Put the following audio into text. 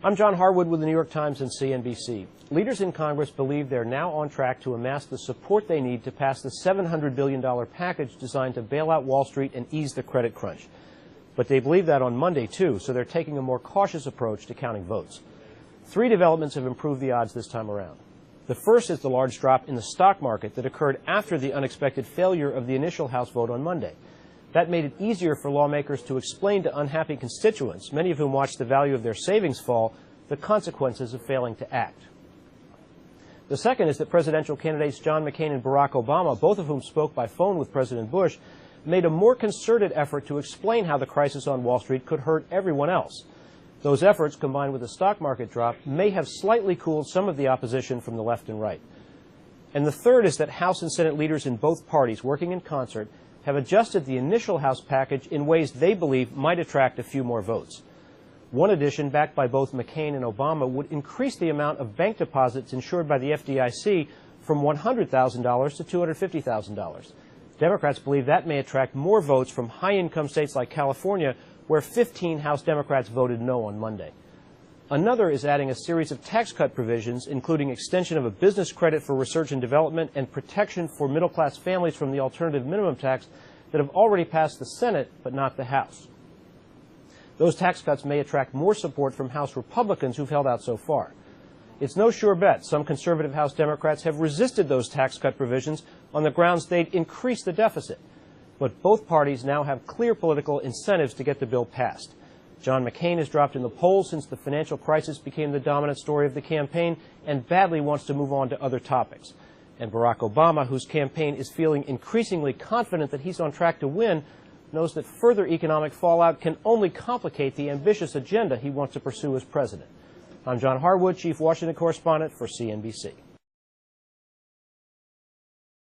I'm John Harwood with the New York Times and CNBC. Leaders in Congress believe they're now on track to amass the support they need to pass the $700 billion package designed to bail out Wall Street and ease the credit crunch. But they believe that on Monday, too, so they're taking a more cautious approach to counting votes. Three developments have improved the odds this time around. The first is the large drop in the stock market that occurred after the unexpected failure of the initial House vote on Monday. That made it easier for lawmakers to explain to unhappy constituents, many of whom watched the value of their savings fall, the consequences of failing to act. The second is that presidential candidates John McCain and Barack Obama, both of whom spoke by phone with President Bush, made a more concerted effort to explain how the crisis on Wall Street could hurt everyone else. Those efforts, combined with the stock market drop, may have slightly cooled some of the opposition from the left and right. And the third is that House and Senate leaders in both parties, working in concert, have adjusted the initial House package in ways they believe might attract a few more votes. One addition, backed by both McCain and Obama, would increase the amount of bank deposits insured by the FDIC from $100,000 to $250,000. Democrats believe that may attract more votes from high-income states like California, where 15 House Democrats voted no on Monday. Another is adding a series of tax cut provisions, including extension of a business credit for research and development and protection for middle-class families from the alternative minimum tax that have already passed the Senate but not the House. Those tax cuts may attract more support from House Republicans who've held out so far. It's no sure bet. Some conservative House Democrats have resisted those tax cut provisions on the grounds they'd increase the deficit. But both parties now have clear political incentives to get the bill passed. John McCain has dropped in the polls since the financial crisis became the dominant story of the campaign and badly wants to move on to other topics. And Barack Obama, whose campaign is feeling increasingly confident that he's on track to win, knows that further economic fallout can only complicate the ambitious agenda he wants to pursue as president. I'm John Harwood, Chief Washington Correspondent for CNBC.